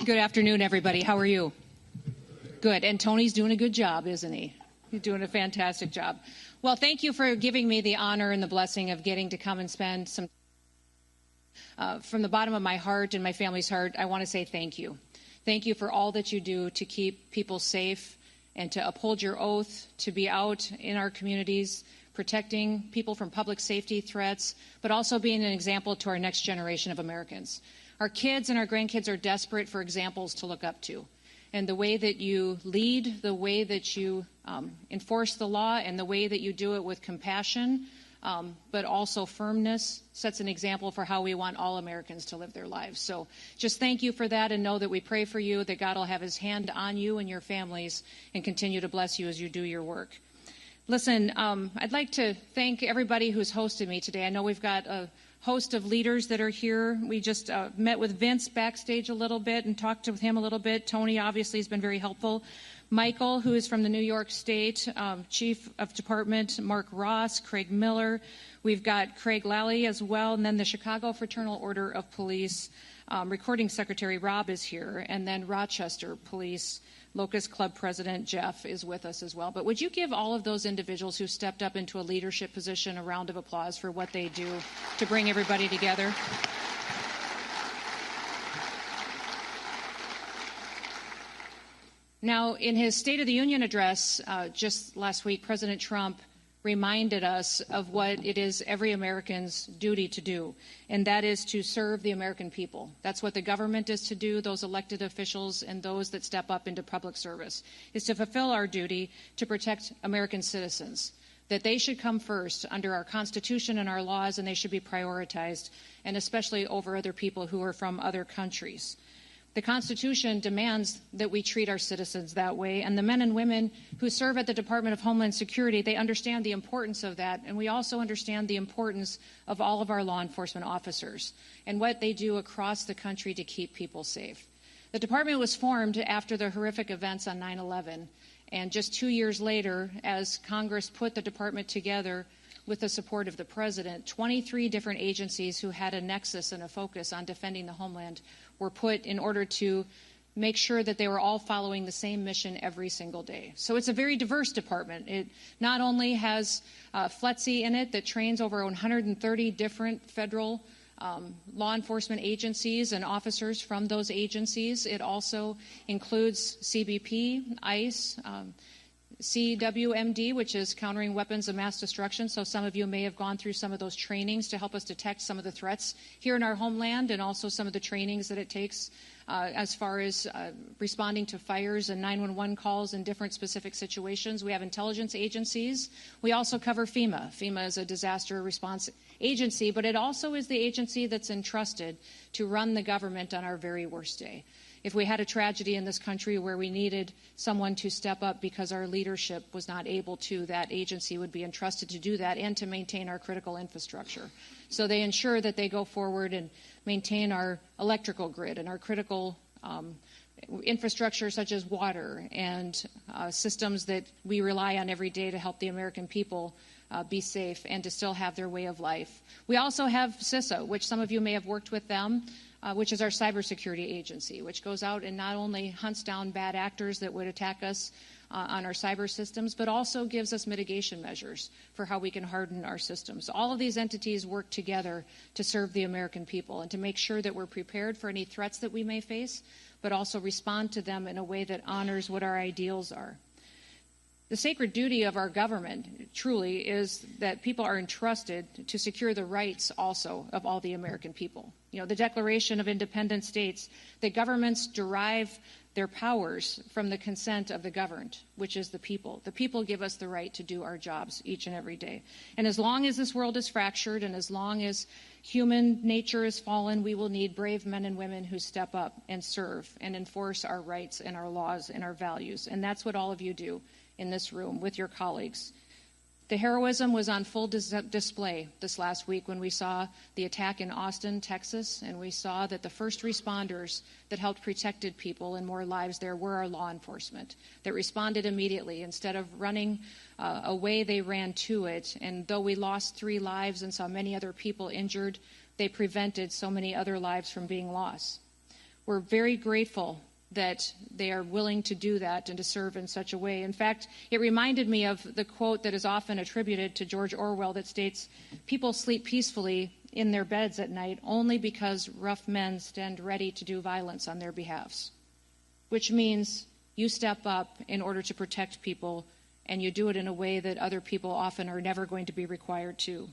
Good afternoon, everybody. How are you? Good. And Tony's doing a good job, isn't he? He's doing a fantastic job. Well, thank you for giving me the honor and the blessing of getting to come and spend some from the bottom of my heart and my family's heart. I want to say thank you. Thank you for all that you do to keep people safe and to uphold your oath to be out in our communities, protecting people from public safety threats, but also being an example to our next generation of Americans. Our kids and our grandkids are desperate for examples to look up to. And the way that you lead, the way that you enforce the law, and the way that you do it with compassion, but also firmness, sets an example for how we want all Americans to live their lives. So just thank you for that, and know that we pray for you, that God will have his hand on you and your families and continue to bless you as you do your work. Listen, I'd like to thank everybody who's hosted me today. I know we've got a host of leaders that are here. We just met with Vince backstage a little bit and talked with him a little bit. Tony obviously has been very helpful. Michael, who is from the New York State Chief of Department, Mark Ross, Craig Miller. We've got Craig Lally as well, and then the Chicago Fraternal Order of Police Recording Secretary Rob is here, and then Rochester Police Locust Club President Jeff is with us as well. But would you give all of those individuals who stepped up into a leadership position a round of applause for what they do to bring everybody together? Now, in his State of the Union address just last week, President Trump reminded us of what it is every American's duty to do, and that is to serve the American people. That's what the government is to do, those elected officials and those that step up into public service, is to fulfill our duty to protect American citizens, that they should come first under our Constitution and our laws, and they should be prioritized, and especially over other people who are from other countries. The Constitution demands that we treat our citizens that way, and the men and women who serve at the Department of Homeland Security, they understand the importance of that, and we also understand the importance of all of our law enforcement officers and what they do across the country to keep people safe. The department was formed after the horrific events on 9/11, and just 2 years later, as Congress put the department together with the support of the president, 23 different agencies who had a nexus and a focus on defending the homeland were put in order to make sure that they were all following the same mission every single day. So it's a very diverse department. It not only has FLETC in it that trains over 130 different federal law enforcement agencies and officers from those agencies. It also includes CBP, ICE, CWMD, which is Countering Weapons of Mass Destruction. So some of you may have gone through some of those trainings to help us detect some of the threats here in our homeland, and also some of the trainings that it takes as far as responding to fires and 911 calls in different specific situations. We have intelligence agencies. We also cover FEMA. FEMA is a disaster response agency, but it also is the agency that's entrusted to run the government on our very worst day. If we had a tragedy in this country where we needed someone to step up because our leadership was not able to, that agency would be entrusted to do that and to maintain our critical infrastructure. So they ensure that they go forward and maintain our electrical grid and our critical infrastructure such as water and systems that we rely on every day to help the American people be safe and to still have their way of life. We also have CISA, which some of you may have worked with them, which is our cybersecurity agency, which goes out and not only hunts down bad actors that would attack us on our cyber systems, but also gives us mitigation measures for how we can harden our systems. All of these entities work together to serve the American people and to make sure that we're prepared for any threats that we may face, but also respond to them in a way that honors what our ideals are. The sacred duty of our government, truly, is that people are entrusted to secure the rights also of all the American people. You know, the Declaration of Independence states that governments derive their powers from the consent of the governed, which is the people. The people give us the right to do our jobs each and every day. And as long as this world is fractured and as long as human nature is fallen, we will need brave men and women who step up and serve and enforce our rights and our laws and our values. And that's what all of you do in this room with your colleagues. The heroism was on full display this last week when we saw the attack in Austin, Texas, and we saw that the first responders that helped protected people and more lives there were our law enforcement that responded immediately. Instead of running away, they ran to it. And though we lost 3 lives and saw many other people injured, they prevented so many other lives from being lost. we're very grateful that they are willing to do that and to serve in such a way. In fact, it reminded me of the quote that is often attributed to George Orwell that states, "People sleep peacefully in their beds at night only because rough men stand ready to do violence on their behalves," which means you step up in order to protect people, and you do it in a way that other people often are never going to be required to.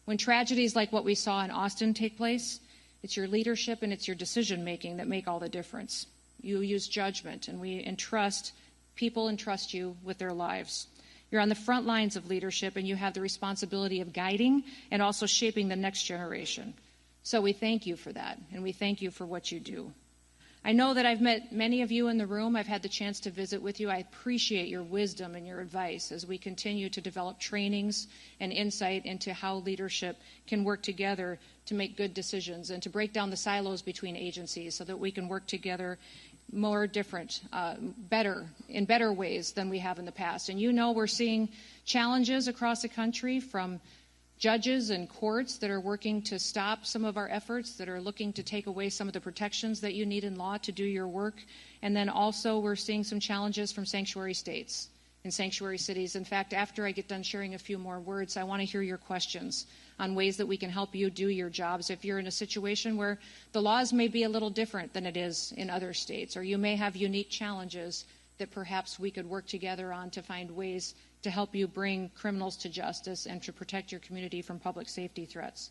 When tragedies like what we saw in Austin take place, it's your leadership and it's your decision-making that make all the difference. You use judgment, and people entrust you with their lives. You're on the front lines of leadership, and you have the responsibility of guiding and also shaping the next generation. So we thank you for that, and we thank you for what you do. I know that I've met many of you in the room. I've had the chance to visit with you. I appreciate your wisdom and your advice as we continue to develop trainings and insight into how leadership can work together to make good decisions and to break down the silos between agencies so that we can work together more better ways than we have in the past. And we're seeing challenges across the country from judges and courts that are working to stop some of our efforts, that are looking to take away some of the protections that you need in law to do your work. And then also we're seeing some challenges from sanctuary states and sanctuary cities. In fact, after I get done sharing a few more words, I want to hear your questions on ways that we can help you do your jobs. If you're in a situation where the laws may be a little different than it is in other states, or you may have unique challenges that perhaps we could work together on to find ways to help you bring criminals to justice and to protect your community from public safety threats.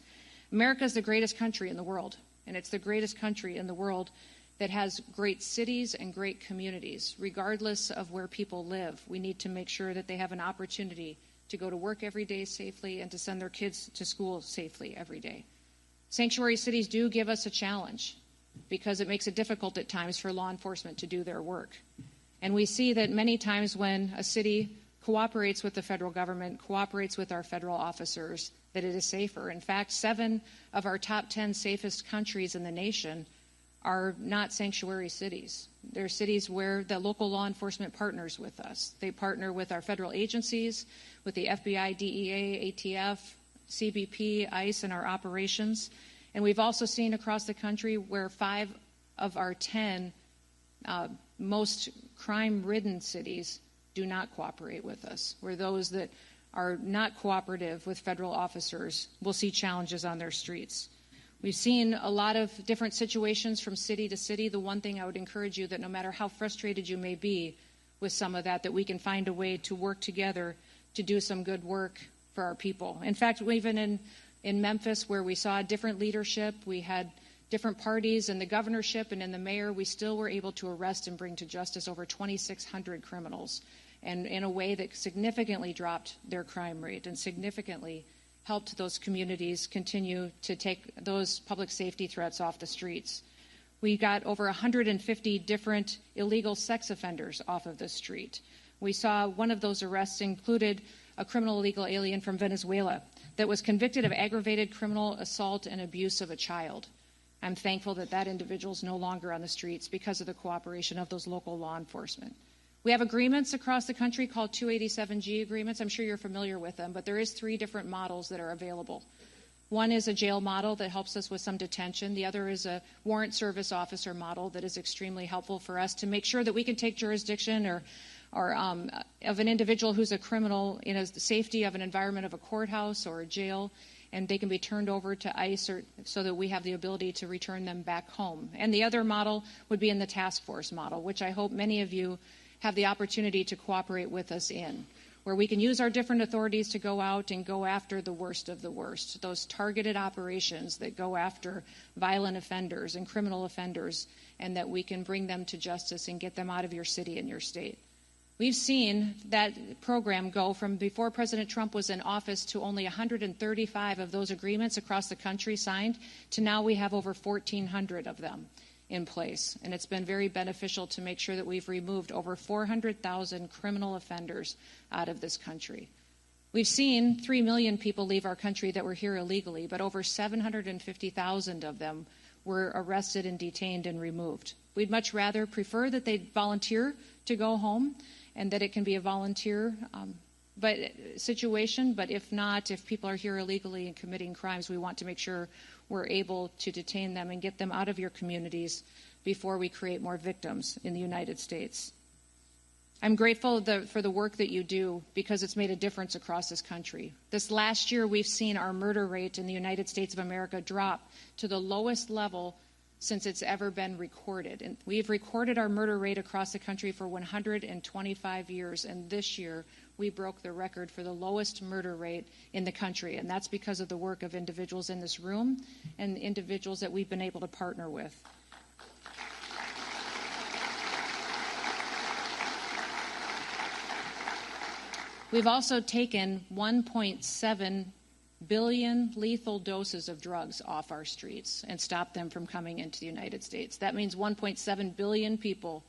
America is the greatest country in the world, and it's the greatest country in the world that has great cities and great communities. Regardless of where people live, we need to make sure that they have an opportunity to go to work every day safely and to send their kids to school safely every day. Sanctuary cities do give us a challenge because it makes it difficult at times for law enforcement to do their work. And we see that many times when a city cooperates with the federal government, cooperates with our federal officers, that it is safer. In fact, 7 of our top 10 safest countries in the nation are not sanctuary cities. They're cities where the local law enforcement partners with us. They partner with our federal agencies, with the FBI, DEA, ATF, CBP, ICE, and our operations. And we've also seen across the country where 5 of our 10 most crime-ridden cities do not cooperate with us, where those that are not cooperative with federal officers will see challenges on their streets. We've seen a lot of different situations from city to city. The one thing I would encourage you that no matter how frustrated you may be with some of that we can find a way to work together to do some good work for our people. In fact, even in Memphis, where we saw different leadership, we had different parties in the governorship and in the mayor, we still were able to arrest and bring to justice over 2,600 criminals, and in a way that significantly dropped their crime rate and significantly helped those communities continue to take those public safety threats off the streets. We got over 150 different illegal sex offenders off of the street. We saw one of those arrests included a criminal illegal alien from Venezuela that was convicted of aggravated criminal assault and abuse of a child. I'm thankful that that individual is no longer on the streets because of the cooperation of those local law enforcement. We have agreements across the country called 287G agreements. I'm sure you're familiar with them, but there is 3 different models that are available. One is a jail model that helps us with some detention. The other is a warrant service officer model that is extremely helpful for us to make sure that we can take jurisdiction or of an individual who's a criminal in the safety of an environment of a courthouse or a jail, and they can be turned over to ICE so that we have the ability to return them back home. And the other model would be in the task force model, which I hope many of you have the opportunity to cooperate with us in, where we can use our different authorities to go out and go after the worst of the worst, those targeted operations that go after violent offenders and criminal offenders, and that we can bring them to justice and get them out of your city and your state. We've seen that program go from before President Trump was in office to only 135 of those agreements across the country signed, to now we have over 1,400 of them in place. And it's been very beneficial to make sure that we've removed over 400,000 criminal offenders out of this country. We've seen 3 million people leave our country that were here illegally, but over 750,000 of them were arrested and detained and removed. We'd much rather prefer that they volunteer to go home and that it can be a volunteer situation, but if not, if people are here illegally and committing crimes, we want to make sure we're able to detain them and get them out of your communities before we create more victims in the United States. I'm grateful for the work that you do because it's made a difference across this country. This last year, we've seen our murder rate in the United States of America drop to the lowest level since it's ever been recorded. And we've recorded our murder rate across the country for 125 years, and this year we broke the record for the lowest murder rate in the country, and that's because of the work of individuals in this room and individuals that we've been able to partner with. We've also taken 1.7 billion lethal doses of drugs off our streets and stopped them from coming into the United States. That means 1.7 billion people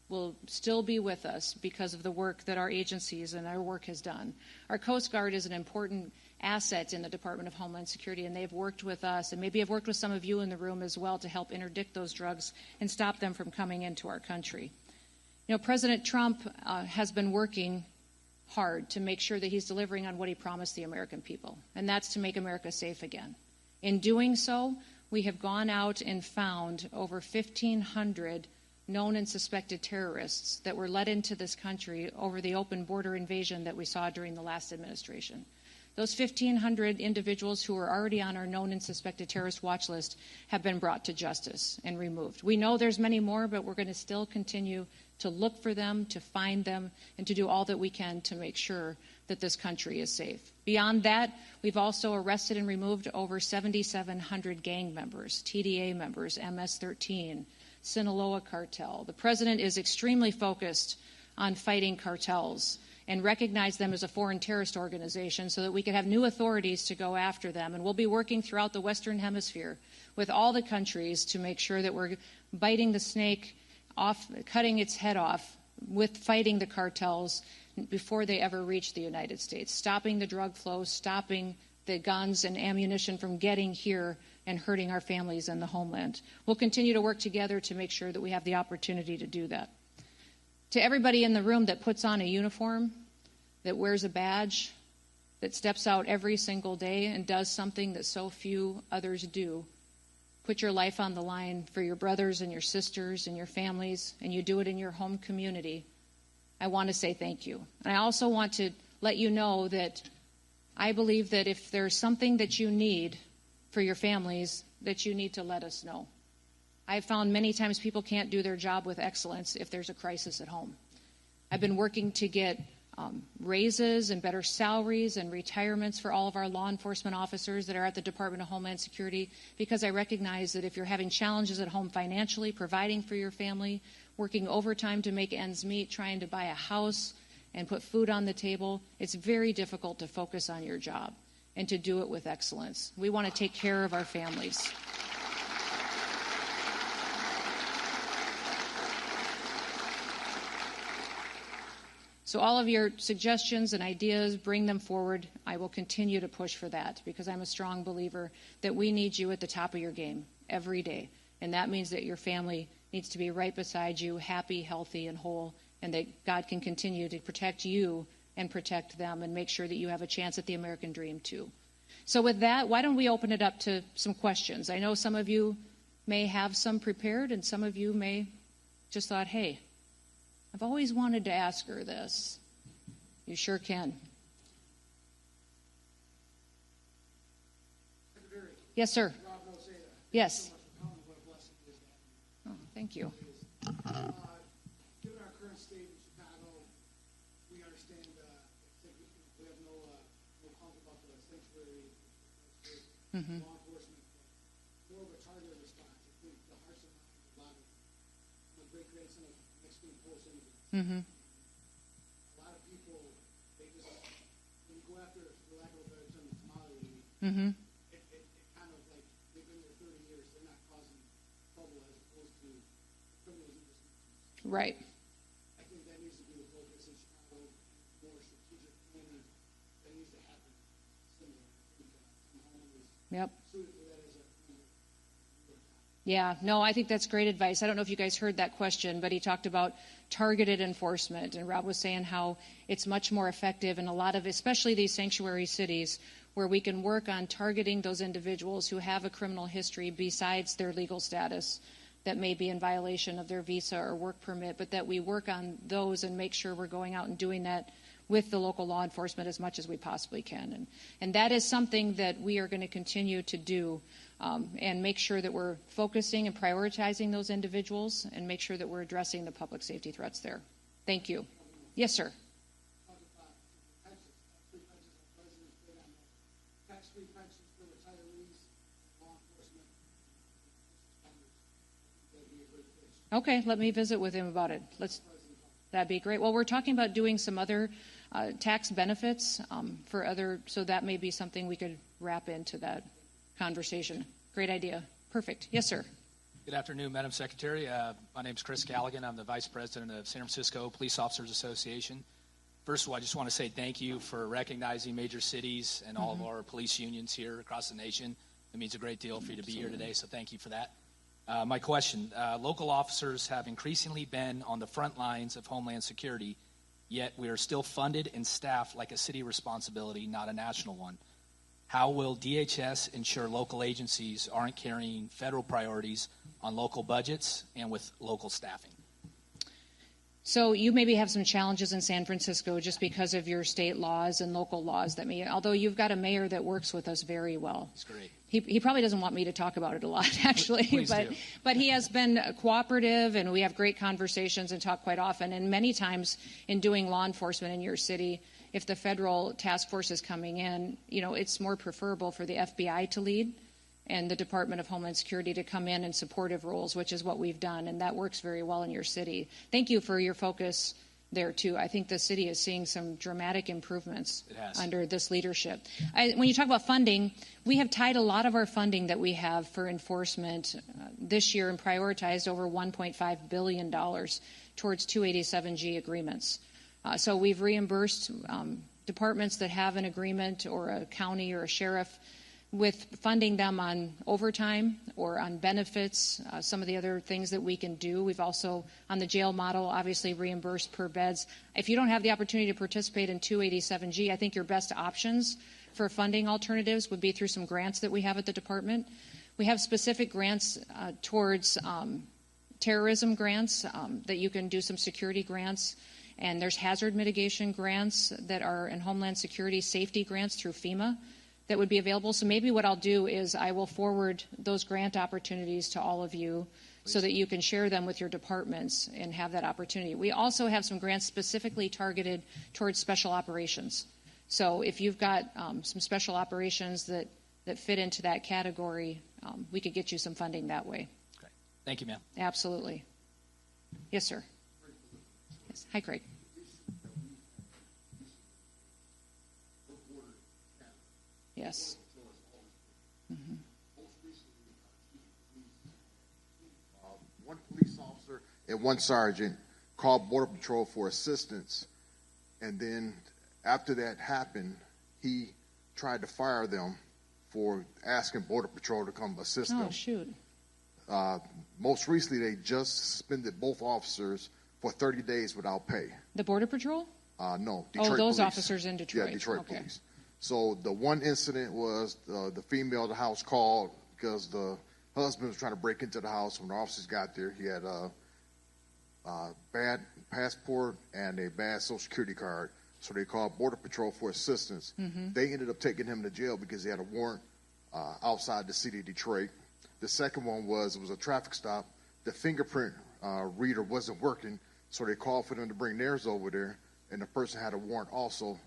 will still be with us because of the work that our agencies and our work has done. Our Coast Guard is an important asset in the Department of Homeland Security, and they've worked with us, and maybe have worked with some of you in the room as well, to help interdict those drugs and stop them from coming into our country. You know, President Trump has been working hard to make sure that he's delivering on what he promised the American people, and that's to make America safe again. In doing so, we have gone out and found over 1,500 known and suspected terrorists that were let into this country over the open border invasion that we saw during the last administration. Those 1,500 individuals who were already on our known and suspected terrorist watch list have been brought to justice and removed. We know there's many more, but we're going to still continue to look for them, to find them, and to do all that we can to make sure that this country is safe. Beyond that, we've also arrested and removed over 7,700 gang members, TDA members, MS-13, Sinaloa cartel. The president is extremely focused on fighting cartels and recognize them as a foreign terrorist organization so that we can have new authorities to go after them. And we'll be working throughout the Western Hemisphere with all the countries to make sure that we're biting the snake off, cutting its head off with fighting the cartels before they ever reach the United States, stopping the drug flow, stopping the guns and ammunition from getting here and hurting our families in the homeland. We'll continue to work together to make sure that we have the opportunity to do that. To everybody in the room that puts on a uniform, that wears a badge, that steps out every single day and does something that so few others do, put your life on the line for your brothers and your sisters and your families, and you do it in your home community, I want to say thank you. And I also want to let you know that I believe that if there's something that you need for your families, that you need to let us know. I've found many times people can't do their job with excellence if there's a crisis at home. I've been working to get raises and better salaries and retirements for all of our law enforcement officers that are at the Department of Homeland Security, because I recognize that if you're having challenges at home financially, providing for your family, working overtime to make ends meet, trying to buy a house and put food on the table, it's very difficult to focus on your job and to do it with excellence. We want to take care of our families. So all of your suggestions and ideas, bring them forward. I will continue to push for that because I'm a strong believer that we need you at the top of your game every day. And that means that your family needs to be right beside you, happy, healthy, and whole, and that God can continue to protect you and protect them and make sure that you have a chance at the American dream too. So with that, why don't we open it up to some questions? I know some of you may have some prepared and some of you may just thought, hey, I've always wanted to ask her this. You sure can. Secretary, yes, sir. Rob will say that. Yes. Thank you so much for coming. What a blessing it is to have you. Oh, thank you. Given our current state in Chicago, we understand we have no comment about the sanctuary law enforcement, more of a targeted response. I think the hearts and minds of a lot of my great-grandson of Mexican Post immigrants. A lot of people, they just, when you go after, for lack of a better term, the tamale, it kind of like, they've been there 30 years, they're not causing trouble as opposed to criminals in this country. Right. I think that needs to be the focus in Chicago, more strategic planning that needs to happen similar. I think Noem Homeland is suited for that as a Yeah, no, I think that's great advice. I don't know if you guys heard that question, but he talked about targeted enforcement, and Rob was saying how it's much more effective in a lot of, especially these sanctuary cities, where we can work on targeting those individuals who have a criminal history besides their legal status that may be in violation of their visa or work permit, but that we work on those and make sure we're going out and doing that with the local law enforcement as much as we possibly can. And that is something that we are going to continue to do, and make sure that we're focusing and prioritizing those individuals and make sure that we're addressing the public safety threats there. Thank you. Yes, sir. Tax-free pensions for retirees, law enforcement, that'd be a great place. Okay, let me visit with him about it. That'd be great. Well, we're talking about doing some other tax benefits for other, so that may be something we could wrap into that conversation. Great idea. Perfect. Yes, sir. Good afternoon, Madam Secretary. My name is Chris Callaghan. I'm the Vice President of San Francisco Police Officers Association. First of all, I just want to say thank you for recognizing major cities and all of our police unions here across the nation. It means a great deal for you to be here today, so thank you for that. My question, local officers have increasingly been on the front lines of Homeland Security, yet we are still funded and staffed like a city responsibility, not a national one. How will DHS ensure local agencies aren't carrying federal priorities on local budgets and with local staffing? So you maybe have some challenges in San Francisco just because of your state laws and local laws that may, although you've got a mayor that works with us very well. That's great. He probably doesn't want me to talk about it a lot, actually, Please do. But he has been cooperative, and we have great conversations and talk quite often. And many times in doing law enforcement in your city, if the federal task force is coming in, it's more preferable for the FBI to lead and the Department of Homeland Security to come in supportive roles, which is what we've done, and that works very well in your city. Thank you for your focus there, too. I think the city is seeing some dramatic improvements under this leadership. When you talk about funding, we have tied a lot of our funding that we have for enforcement this year and prioritized over $1.5 billion towards 287G agreements. So we've reimbursed departments that have an agreement, or a county or a sheriff, with funding them on overtime or on benefits, some of the other things that we can do. We've also, on the jail model, obviously reimbursed per beds. If you don't have the opportunity to participate in 287G, I think your best options for funding alternatives would be through some grants that we have at the department. We have specific grants towards terrorism grants that you can do, some security grants. And there's hazard mitigation grants that are in Homeland Security, safety grants through FEMA that would be available. So maybe what I'll do is I will forward those grant opportunities to all of you so that you can share them with your departments and have that opportunity. We also have some grants specifically targeted towards special operations. So if you've got some special operations that fit into that category, we could get you some funding that way. Great. Thank you, ma'am. Absolutely. Yes, sir. Yes. Hi, Craig. Yes. Mm-hmm. One police officer and one sergeant called Border Patrol for assistance, and then after that happened, he tried to fire them for asking Border Patrol to come assist them. Oh, shoot. Most recently, they just suspended both officers for 30 days without pay. The Border Patrol? No, Detroit those police. officers in Detroit. Yeah, Detroit okay. police. So the one incident was the female of the house called because the husband was trying to break into the house. When the officers got there, he had a bad passport and a bad Social Security card. So they called Border Patrol for assistance. Mm-hmm. They ended up taking him to jail because he had a warrant outside the city of Detroit. The second one was, it was a traffic stop. The fingerprint reader wasn't working, so they called for them to bring theirs over there, and the person had a warrant also.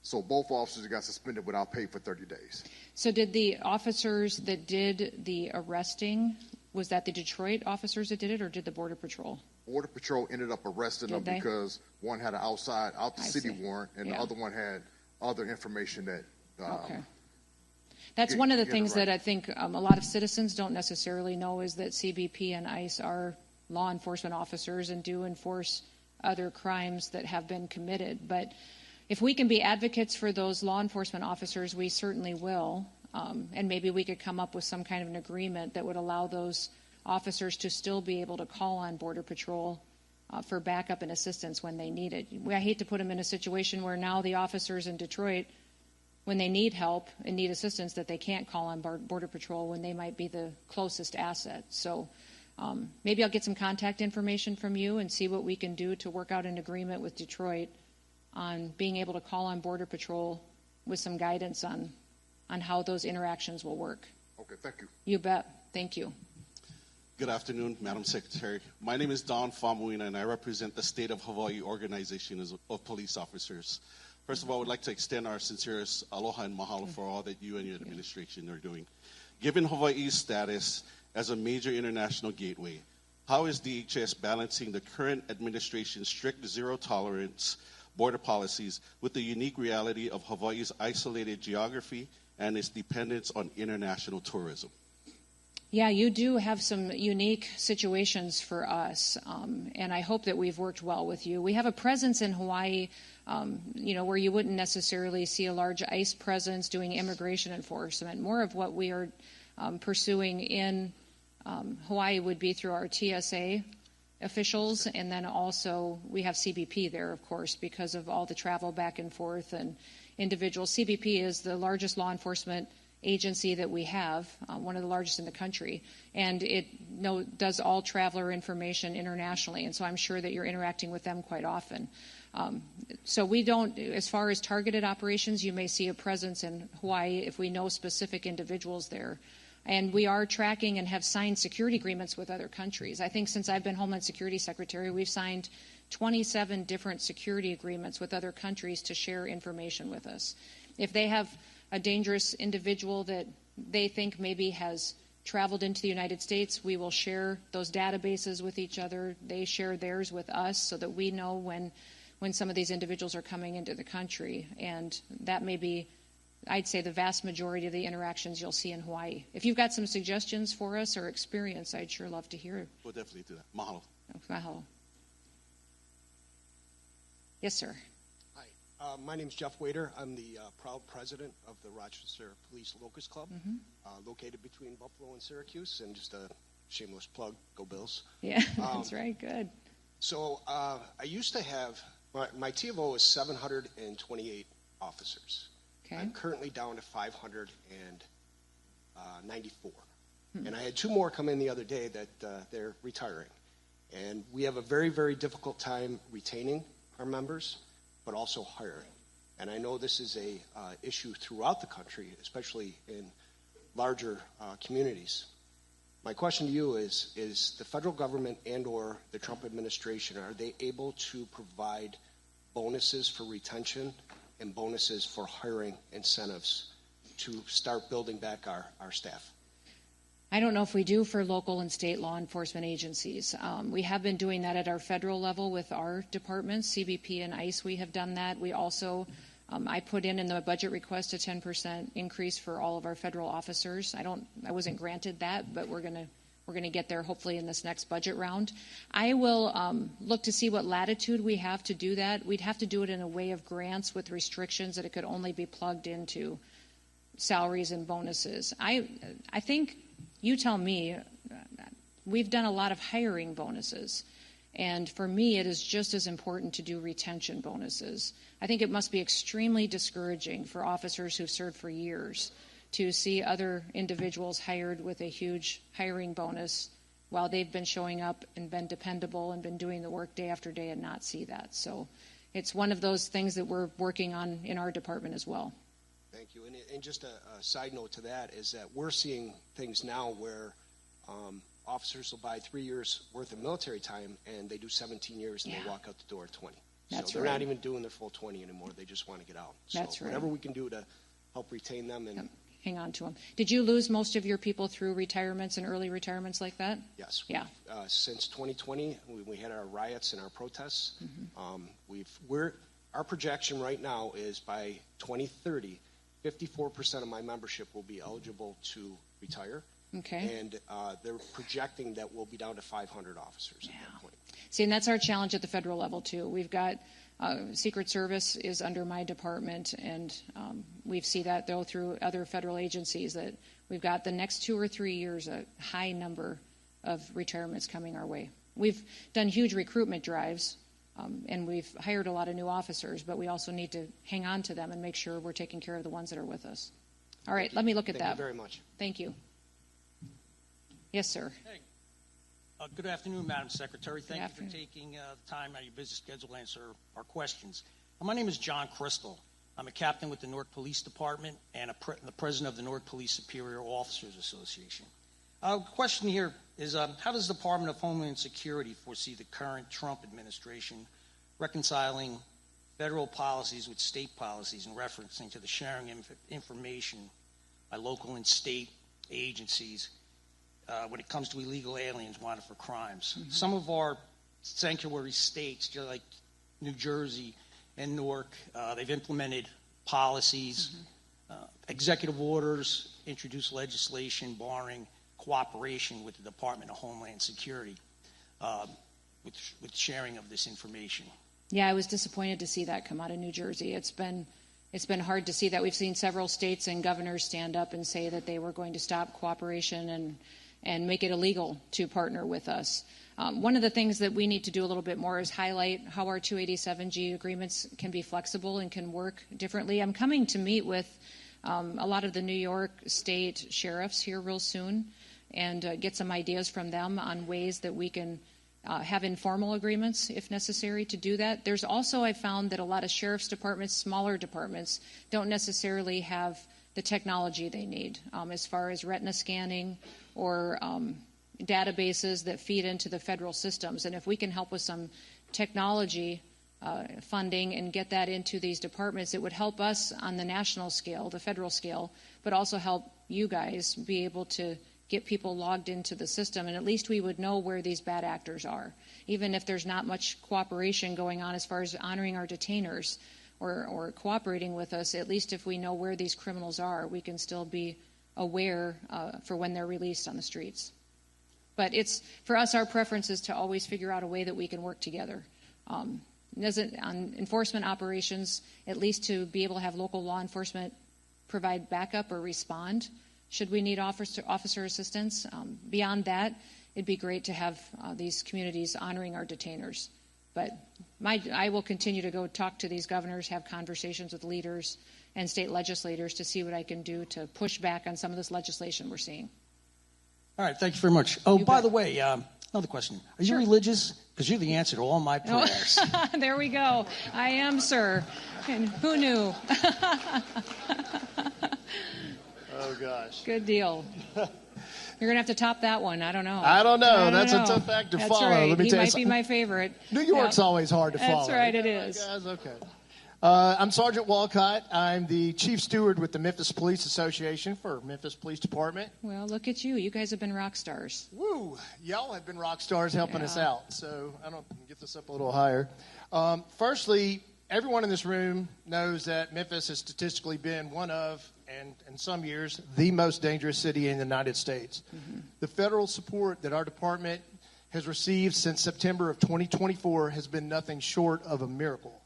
So both officers got suspended without pay for 30 days. So did the officers that did the arresting, was that the Detroit officers that did it, or did the Border Patrol? Border Patrol ended up arresting them because one had an out the city warrant, and the other one had other information that... okay. That's one of the things that I think a lot of citizens don't necessarily know, is that CBP and ICE are law enforcement officers and do enforce other crimes that have been committed. But if we can be advocates for those law enforcement officers, we certainly will. And maybe we could come up with some kind of an agreement that would allow those officers to still be able to call on Border Patrol for backup and assistance when they need it. I hate to put them in a situation where now the officers in Detroit, when they need help and need assistance, that they can't call on Border Patrol when they might be the closest asset. So Maybe I'll get some contact information from you and see what we can do to work out an agreement with Detroit on being able to call on Border Patrol with some guidance on how those interactions will work. Okay, thank you. You bet. Thank you. Good afternoon, Madam Secretary. My name is Don Famuina, and I represent the State of Hawaii Organization of Police Officers. First of all, I would like to extend our sincerest aloha and mahalo for all that you and your administration are doing. Given Hawaii's status as a major international gateway, how is DHS balancing the current administration's strict zero-tolerance border policies with the unique reality of Hawaii's isolated geography and its dependence on international tourism? Yeah, you do have some unique situations for us, and I hope that we've worked well with you. We have a presence in Hawaii, where you wouldn't necessarily see a large ICE presence doing immigration enforcement. More of what we are pursuing in Hawaii would be through our TSA officials, and then also we have CBP there, of course, because of all the travel back and forth and individuals. CBP is the largest law enforcement agency that we have, one of the largest in the country, and it does all traveler information internationally, and so I'm sure that you're interacting with them quite often. So we don't, as far as targeted operations, you may see a presence in Hawaii if we know specific individuals there. And we are tracking and have signed security agreements with other countries. I think since I've been Homeland Security Secretary, we've signed 27 different security agreements with other countries to share information with us. If they have a dangerous individual that they think maybe has traveled into the United States, we will share those databases with each other. They share theirs with us so that we know when some of these individuals are coming into the country. And that may be, I'd say, the vast majority of the interactions you'll see in Hawaii. If you've got some suggestions for us or experience, I'd sure love to hear. We'll definitely do that. Mahalo. Mahalo. Yes, sir. Hi, my name's Jeff Wader. I'm the proud president of the Rochester Police Locust Club, located between Buffalo and Syracuse, and just a shameless plug, go Bills. Yeah, that's right, good. So I used to have, my T of O is 728 officers. Okay. I'm currently down to 594. And I had two more come in the other day that they're retiring. And we have a very, very difficult time retaining our members, but also hiring. And I know this is a issue throughout the country, especially in larger communities. My question to you is the federal government and or the Trump administration, are they able to provide bonuses for retention and bonuses for hiring incentives to start building back our staff? I don't know if we do for local and state law enforcement agencies. We have been doing that at our federal level with our departments, CBP and ICE. We have done that. We also, I put in the budget request a 10% increase for all of our federal officers. I wasn't granted that, but we're gonna get there hopefully in this next budget round. I will look to see what latitude we have to do that. We'd have to do it in a way of grants with restrictions that it could only be plugged into salaries and bonuses. I think, you tell me, we've done a lot of hiring bonuses. And for me, it is just as important to do retention bonuses. I think it must be extremely discouraging for officers who've served for years to see other individuals hired with a huge hiring bonus while they've been showing up and been dependable and been doing the work day after day and not see that. So it's one of those things that we're working on in our department as well. Thank you. And just a side note to that is that we're seeing things now where officers will buy 3 years worth of military time and they do 17 years and they walk out the door at 20. That's so they're right. not even doing their full 20 anymore. They just want to get out. So That's right. whatever we can do to help retain them and hang on to them. Did you lose most of your people through retirements and early retirements like that? yes. Yeah. Since 2020, we had our riots and our protests. Our projection right now is by 2030, 54% of my membership will be eligible to retire. Okay. And they're projecting that we'll be down to 500 officers at that point. See, and that's our challenge at the federal level, too. We've got Secret Service is under my department, and we see that, though, through other federal agencies, that we've got the next 2 or 3 years a high number of retirements coming our way. We've done huge recruitment drives, and we've hired a lot of new officers, but we also need to hang on to them and make sure we're taking care of the ones that are with us. All right, let me look at that. Thank you very much. Thank you. Yes, sir. Hey, Good afternoon, Madam Secretary. Thank you afternoon. for taking the time out of your busy schedule to answer our questions. My name is John Crystal. I'm a captain with the Newark Police Department and the president of the Newark Police Superior Officers Association. Question here is, how does the Department of Homeland Security foresee the current Trump administration reconciling federal policies with state policies in referencing to the sharing of information by local and state agencies when it comes to illegal aliens wanted for crimes? Mm-hmm. Some of our sanctuary states, just like New Jersey and Newark, they've implemented policies, executive orders, introduced legislation barring cooperation with the Department of Homeland Security with sharing of this information. Yeah, I was disappointed to see that come out of New Jersey. It's been hard to see that. We've seen several states and governors stand up and say that they were going to stop cooperation and make it illegal to partner with us. One of the things that we need to do a little bit more is highlight how our 287G agreements can be flexible and can work differently. I'm coming to meet with a lot of the New York State sheriffs here real soon and get some ideas from them on ways that we can have informal agreements if necessary to do that. There's also, I found that a lot of sheriff's departments, smaller departments, don't necessarily have the technology they need as far as retina scanning or databases that feed into the federal systems. And if we can help with some technology funding and get that into these departments, it would help us on the national scale, the federal scale, but also help you guys be able to get people logged into the system, and at least we would know where these bad actors are. Even if there's not much cooperation going on as far as honoring our detainers or cooperating with us, at least if we know where these criminals are, we can still be aware for when they're released on the streets. But it's, for us, our preference is to always figure out a way that we can work together. On enforcement operations, at least to be able to have local law enforcement provide backup or respond should we need officer assistance. Beyond that, it'd be great to have these communities honoring our detainers. But I will continue to go talk to these governors, have conversations with leaders and state legislators to see what I can do to push back on some of this legislation we're seeing. All right, thank you very much. Oh, by the way, another question. Are you religious? Because you're the answer to all my prayers. There we go. I am, sir. And who knew? Oh, gosh. Good deal. You're going to have to top that one. I don't know. I don't know. That's a tough act to follow. Right. Let me he tell you might something. be my favorite. New York's always hard to follow. That's right, it is. Guys, okay. I'm Sergeant Walcott. I'm the Chief Steward with the Memphis Police Association for Memphis Police Department. Well, look at you. You guys have been rock stars. Woo! Y'all have been rock stars helping us out. So I don't get this up a little higher. Firstly, everyone in this room knows that Memphis has statistically been one of, and in some years, the most dangerous city in the United States. Mm-hmm. The federal support that our department has received since September of 2024 has been nothing short of a miracle.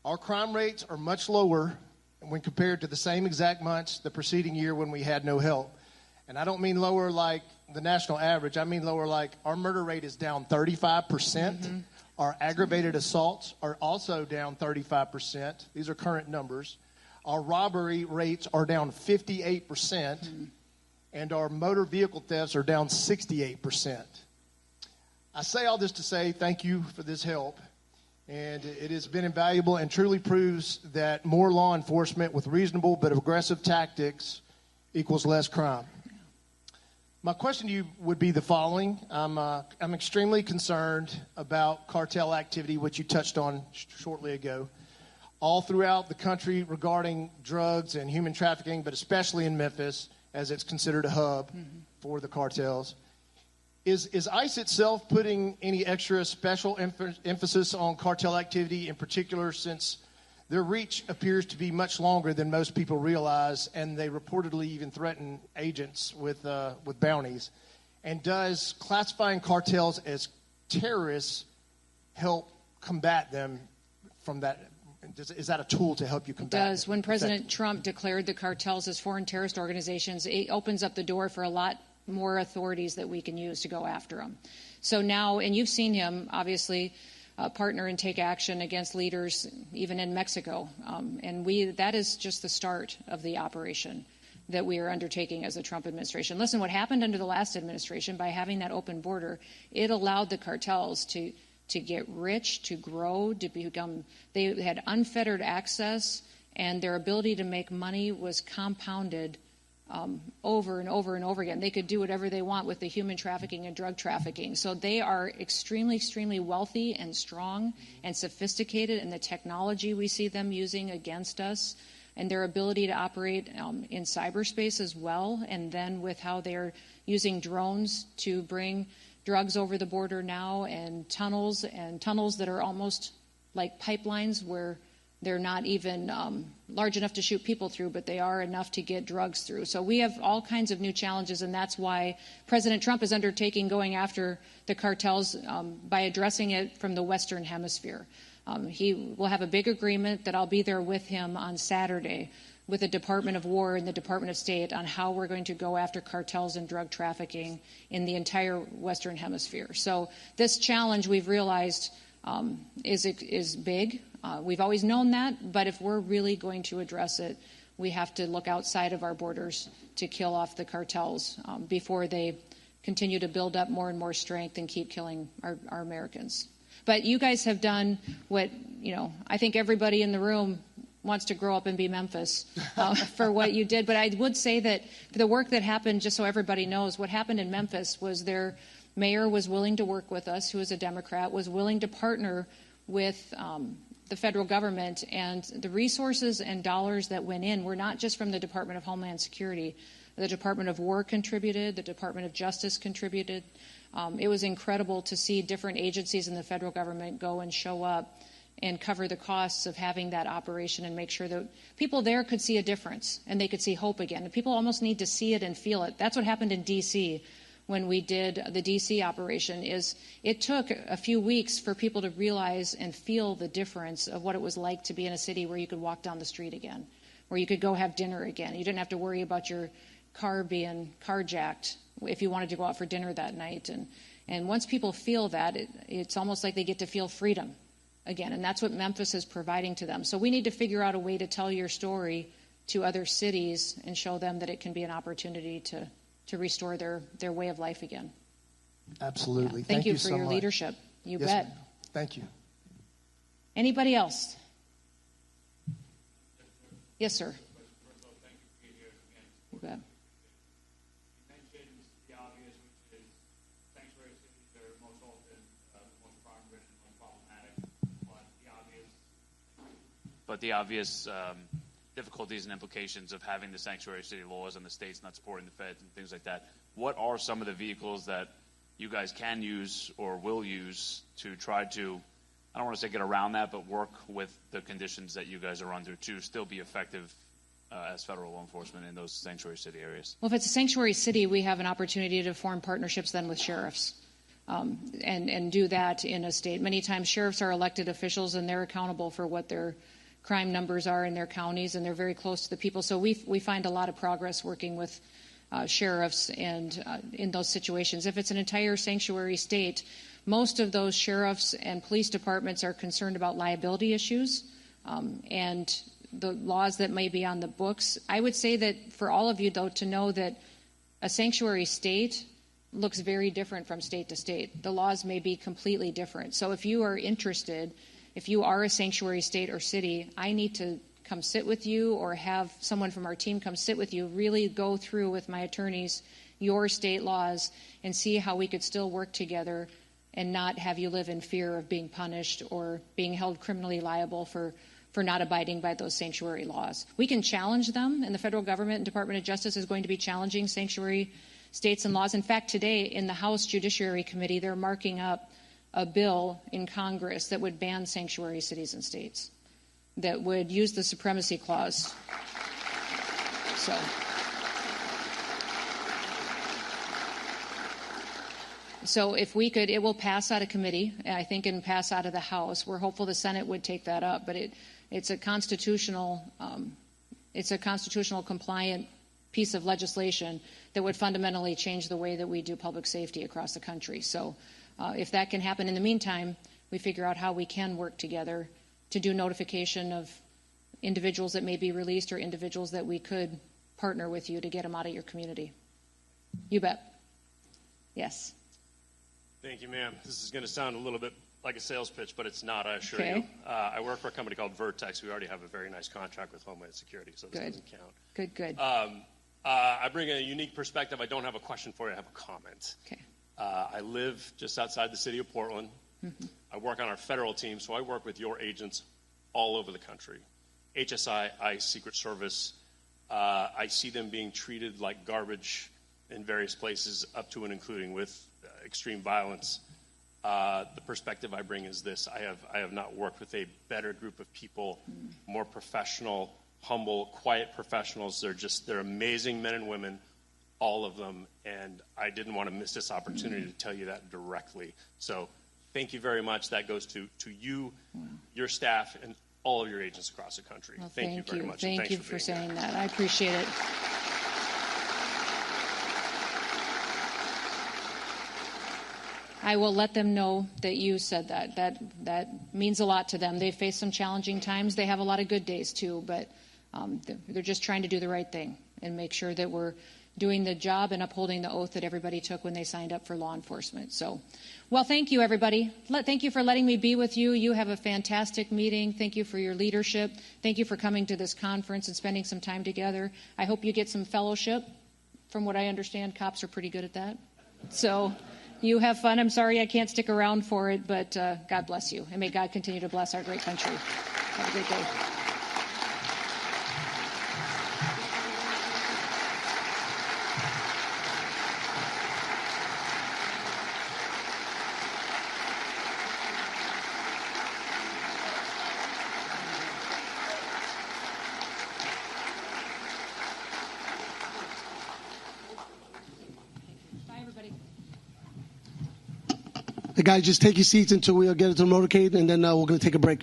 Our crime rates are much lower when compared to the same exact months the preceding year when we had no help. And I don't mean lower like the national average. I mean lower like our murder rate is down 35%. Mm-hmm. Our aggravated assaults are also down 35%. These are current numbers. Our robbery rates are down 58%. Mm-hmm. And our motor vehicle thefts are down 68%. I say all this to say thank you for this help. And it has been invaluable and truly proves that more law enforcement with reasonable but aggressive tactics equals less crime. My question to you would be the following. I'm extremely concerned about cartel activity, which you touched on shortly ago, all throughout the country regarding drugs and human trafficking, but especially in Memphis, as it's considered a hub for the cartels. Is ICE itself putting any extra special emphasis on cartel activity, in particular since their reach appears to be much longer than most people realize, and they reportedly even threaten agents with bounties? And does classifying cartels as terrorists help combat them from that? Is that a tool to help you combat them? It does. When President Trump declared the cartels as foreign terrorist organizations, it opens up the door for a lot more authorities that we can use to go after them. So now, and you've seen him, obviously, partner and take action against leaders even in Mexico. And that is just the start of the operation. that we are undertaking as the Trump administration. Listen, what happened under the last administration, by having that open border, it allowed the cartels to get rich, to grow, to become, they had unfettered access, and their ability to make money was compounded over and over and over again. They could do whatever they want with the human trafficking and drug trafficking. So they are extremely, extremely wealthy and strong and sophisticated in the technology we see them using against us, and their ability to operate in cyberspace as well, and then with how they're using drones to bring drugs over the border now, and tunnels that are almost like pipelines where they're not even large enough to shoot people through, but they are enough to get drugs through. So we have all kinds of new challenges, and that's why President Trump is undertaking going after the cartels by addressing it from the Western Hemisphere. He will have a big agreement that I'll be there with him on Saturday with the Department of War and the Department of State on how we're going to go after cartels and drug trafficking in the entire Western Hemisphere. So this challenge, we've realized, is big. We've always known that, but if we're really going to address it, we have to look outside of our borders to kill off the cartels before they continue to build up more and more strength and keep killing our Americans. But you guys have done what, I think everybody in the room wants to grow up and be Memphis for what you did. But I would say that the work that happened, just so everybody knows, what happened in Memphis was their mayor was willing to work with us, who is a Democrat, was willing to partner with the federal government, and the resources and dollars that went in were not just from the Department of Homeland Security. The Department of War contributed, the Department of Justice contributed. It was incredible to see different agencies in the federal government go and show up and cover the costs of having that operation and make sure that people there could see a difference and they could see hope again. And people almost need to see it and feel it. That's what happened in D.C. when we did the D.C. operation. Is it took a few weeks for people to realize and feel the difference of what it was like to be in a city where you could walk down the street again, where you could go have dinner again. You didn't have to worry about your car being carjacked if you wanted to go out for dinner that night. And once people feel that, it's almost like they get to feel freedom again. And that's what Memphis is providing to them. So we need to figure out a way to tell your story to other cities and show them that it can be an opportunity to restore their way of life again. Absolutely. Yeah. Thank you for so your much. leadership. You Yes, bet. ma'am. Thank you. Anybody else? Yes, sir. You bet. But the obvious difficulties and implications of having the sanctuary city laws and the states not supporting the feds and things like that. What are some of the vehicles that you guys can use or will use to try to, I don't want to say get around that, but work with the conditions that you guys are under to still be effective as federal law enforcement in those sanctuary city areas? Well, if it's a sanctuary city, we have an opportunity to form partnerships then with sheriffs. And do that in a state. Many times sheriffs are elected officials and they're accountable for what their crime numbers are in their counties, and they're very close to the people. So we find a lot of progress working with sheriffs and in those situations. If it's an entire sanctuary state, most of those sheriffs and police departments are concerned about liability issues and the laws that may be on the books. I would say that for all of you, though, to know that a sanctuary state looks very different from state to state. The laws may be completely different. So if you are interested, if you are a sanctuary state or city, I need to come sit with you or have someone from our team come sit with you, really go through with my attorneys your state laws and see how we could still work together and not have you live in fear of being punished or being held criminally liable for not abiding by those sanctuary laws. We can challenge them, and the federal government and Department of Justice is going to be challenging sanctuary states and laws. In fact, today in the House Judiciary Committee, they're marking up a bill in Congress that would ban sanctuary cities and states, that would use the supremacy clause. So if we could, it will pass out of committee, I think, and pass out of the House. We're hopeful the Senate would take that up, but it's a constitutional compliant piece of legislation that would fundamentally change the way that we do public safety across the country. So if that can happen in the meantime, we figure out how we can work together to do notification of individuals that may be released or individuals that we could partner with you to get them out of your community. You bet. Yes. Thank you, ma'am. This is going to sound a little bit like a sales pitch, but it's not, I assure Okay. you. I work for a company called Vertex. We already have a very nice contract with Homeland Security, so this Good. doesn't count. Good. I bring a unique perspective. I don't have a question for you. I have a comment. Okay. I live just outside the city of Portland. Mm-hmm. I work on our federal team, so I work with your agents all over the country. HSI, ICE, Secret Service. I see them being treated like garbage in various places, up to and including with extreme violence. The perspective I bring is this: I have not worked with a better group of people, more professional, humble, quiet professionals. They're amazing men and women, all of them, and I didn't want to miss this opportunity to tell you that directly. So thank you very much. That goes to you, your staff, and all of your agents across the country. Well, thank you very much. and Thank thanks you for being saying here. that. I appreciate it. I will let them know that you said that. That means a lot to them. They face some challenging times. They have a lot of good days too, but they're just trying to do the right thing and make sure that we're doing the job and upholding the oath that everybody took when they signed up for law enforcement. So, well, thank you, everybody. Thank you for letting me be with you. You have a fantastic meeting. Thank you for your leadership. Thank you for coming to this conference and spending some time together. I hope you get some fellowship. From what I understand, cops are pretty good at that. So you have fun. I'm sorry I can't stick around for it, but God bless you. And may God continue to bless our great country. Have a great day. Bye, everybody. Hey guys, just take your seats until we get into the motorcade, and then we're going to take a break.